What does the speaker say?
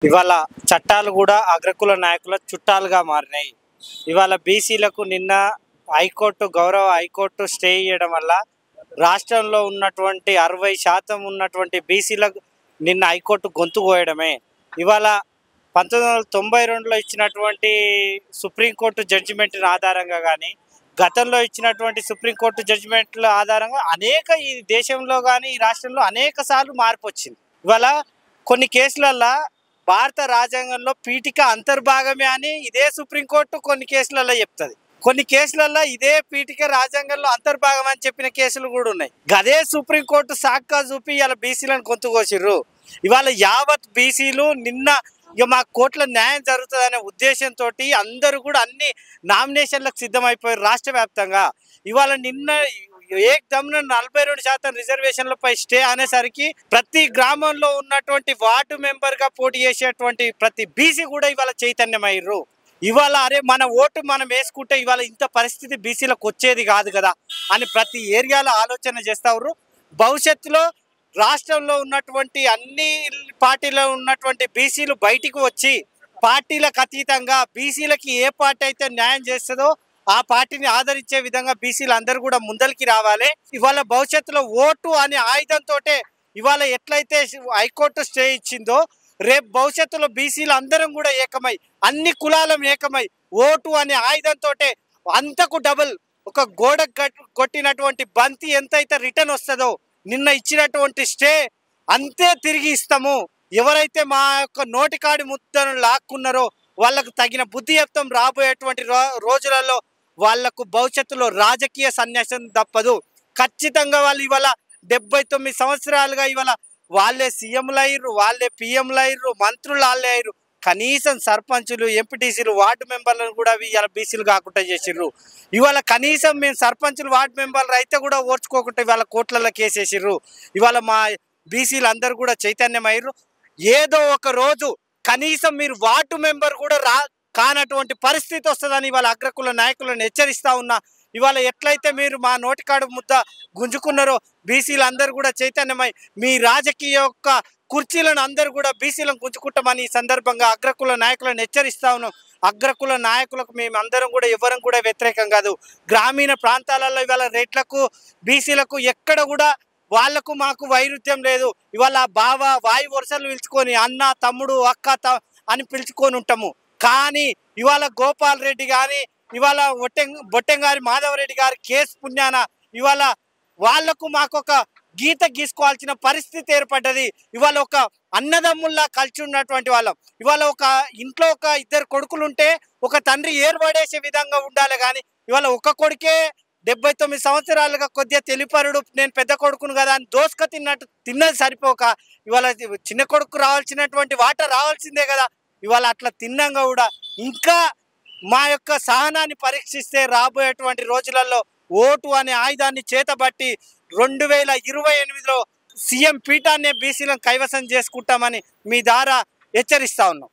ఇవాళ చట్టాలు కూడా అగ్రకుల నాయకుల చుట్టాలుగా మారినాయి. ఇవాళ బీసీలకు నిన్న గౌరవ హైకోర్టు స్టే చేయడం వల్ల రాష్ట్రంలో ఉన్నటువంటి 60% ఉన్నటువంటి బీసీలకు నిన్న హైకోర్టు గొంతు కోయడమే. ఇవాళ 1992లో ఇచ్చినటువంటి సుప్రీంకోర్టు జడ్జిమెంట్ ఆధారంగా కానీ, గతంలో ఇచ్చినటువంటి సుప్రీంకోర్టు జడ్జిమెంట్ల ఆధారంగా ఈ దేశంలో కానీ ఈ రాష్ట్రంలో అనేక సార్లు మార్పు వచ్చింది. ఇవాళ కొన్ని కేసులల్లో భారత రాజ్యాంగంలో పీఠిక అంతర్భాగమే అని ఇదే సుప్రీంకోర్టు కొన్ని కేసులలో చెప్తుంది. కొన్ని కేసులలో ఇదే పీఠిక రాజ్యాంగంలో అంతర్భాగం అని చెప్పిన కేసులు కూడా ఉన్నాయి. గదే సుప్రీంకోర్టు సాక్కా చూపి ఇలా బీసీలను గొంతుకోసిర్రు. ఇవాళ యావత్ బీసీలు నిన్న మా కోర్టుల న్యాయం జరుగుతుందనే ఉద్దేశంతో అందరూ కూడా అన్ని నామినేషన్లకు సిద్ధమైపోయారు రాష్ట్ర వ్యాప్తంగా. ఇవాళ నిన్న ఏకదమ్మున 42% రిజర్వేషన్లపై స్టే అనేసరికి ప్రతి గ్రామంలో ఉన్నటువంటి వార్డు మెంబర్గా పోటీ చేసేటువంటి ప్రతి బీసీ కూడా ఇవాళ చైతన్యమయ్యారు. ఇవాళ అరే మన ఓటు మనం వేసుకుంటే ఇవాళ ఇంత పరిస్థితి బీసీలకు వచ్చేది కాదు కదా అని ప్రతి ఏరియాలో ఆలోచన చేస్తారు. భవిష్యత్తులో రాష్ట్రంలో ఉన్నటువంటి అన్ని పార్టీలో ఉన్నటువంటి బీసీలు బయటికి వచ్చి పార్టీలకు అతీతంగా బీసీలకి ఏ పార్టీ అయితే న్యాయం చేస్తుందో ఆ పార్టీని ఆదరించే విధంగా బీసీలు అందరూ కూడా ముందరికి రావాలి. ఇవాళ భవిష్యత్తులో ఓటు అనే ఆయుధంతో ఇవాళ ఎట్లయితే హైకోర్టు స్టే ఇచ్చిందో రేపు భవిష్యత్తులో బీసీలు అందరం కూడా ఏకమై అన్ని కులాలం ఏకమై ఓటు అనే ఆయుధంతో అంతకు డబుల్ ఒక గోడ కొట్టినటువంటి బంతి ఎంతైతే రిటర్న్ వస్తుందో నిన్న ఇచ్చినటువంటి స్టే అంతే తిరిగి ఇస్తాము. ఎవరైతే మా యొక్క నోటికాడి ముద్దను లాక్కున్నారో వాళ్ళకు తగిన బుద్ధి చెప్తాం. రాబోయేటువంటి రోజులలో వాళ్లకు భవిష్యత్తులో రాజకీయ సన్యాసం తప్పదు. ఖచ్చితంగా వాళ్ళు ఇవాళ 79 సంవత్సరాలుగా ఇవాళ వాళ్ళే సీఎంలు అయ్యారు, వాళ్ళే పిఎంలు అయ్యారు, మంత్రులు వాళ్ళే అయ్యారు. కనీసం సర్పంచులు, ఎంపీటీసీలు, వార్డు మెంబర్లను కూడా ఇవాళ బీసీలు కాకుండా చేసిర్రు. ఇవాళ కనీసం మేము సర్పంచులు, వార్డు మెంబర్లు అయితే కూడా ఓర్చుకోకుండా ఇవాళ కోట్లలో కేసేసిర్రు. ఇవాళ మా బీసీలు అందరూ కూడా చైతన్యం అయ్యారు. ఏదో ఒక రోజు కనీసం మీరు వార్డు మెంబర్ కూడా కానటువంటి పరిస్థితి వస్తుందని ఇవాళ అగ్రకుల నాయకులను హెచ్చరిస్తా ఉన్నా. ఇవాళ ఎట్లయితే మీరు మా నోటికాడు ముద్ద గుంజుకున్నారో బీసీలు అందరూ కూడా చైతన్యమై మీ రాజకీయ యొక్క కుర్చీలను అందరూ కూడా బీసీలను గుంజుకుంటామని ఈ సందర్భంగా అగ్రకుల నాయకులను హెచ్చరిస్తా ఉన్నాం. అగ్రకుల నాయకులకు మేము అందరం కూడా ఎవరం కూడా వ్యతిరేకం కాదు. గ్రామీణ ప్రాంతాలలో ఇవాళ రెడ్లకు బీసీలకు ఎక్కడ కూడా వాళ్లకు మాకు వైరుధ్యం లేదు. ఇవాళ బావ వాయు వరుసలు పిలుచుకొని అన్న, తమ్ముడు, అక్క అని పిలుచుకొని ఉంటాము. కానీ ఇవాళ గోపాల్ రెడ్డి కానీ ఇవాళ బొట్టెంగారి మాధవరెడ్డి గారి కేసు పుణ్యాన ఇవాళ వాళ్లకు మాకు ఒక గీత గీసుకోవాల్సిన పరిస్థితి ఏర్పడ్డది. ఇవాళ ఒక అన్నదమ్ముల్లా కలిసి ఉన్నటువంటి వాళ్ళం. ఇవాళ ఒక ఇంట్లో ఒక 2 కొడుకులుంటే ఒక తండ్రి ఏర్పడేసే విధంగా ఉండాలి. కానీ ఇవాళ ఒక కొడుకే 79 సంవత్సరాలుగా కొద్దిగా తెలిపరుడు, నేను పెద్ద కొడుకును కదా అని దోసుక తిన్నది సరిపోక ఇవాళ చిన్న కొడుకు రావాల్సినటువంటి వాట రావాల్సిందే కదా. ఇవాళ అట్లా తిన్నాక కూడా ఇంకా మా యొక్క సహనాన్ని పరీక్షిస్తే రాబోయేటువంటి రోజులలో ఓటు అనే ఆయుధాన్ని చేతబట్టి 2028లో సీఎం పీఠాన్నే బీసీలను కైవసం చేసుకుంటామని మీ ద్వారా హెచ్చరిస్తా ఉన్నాం.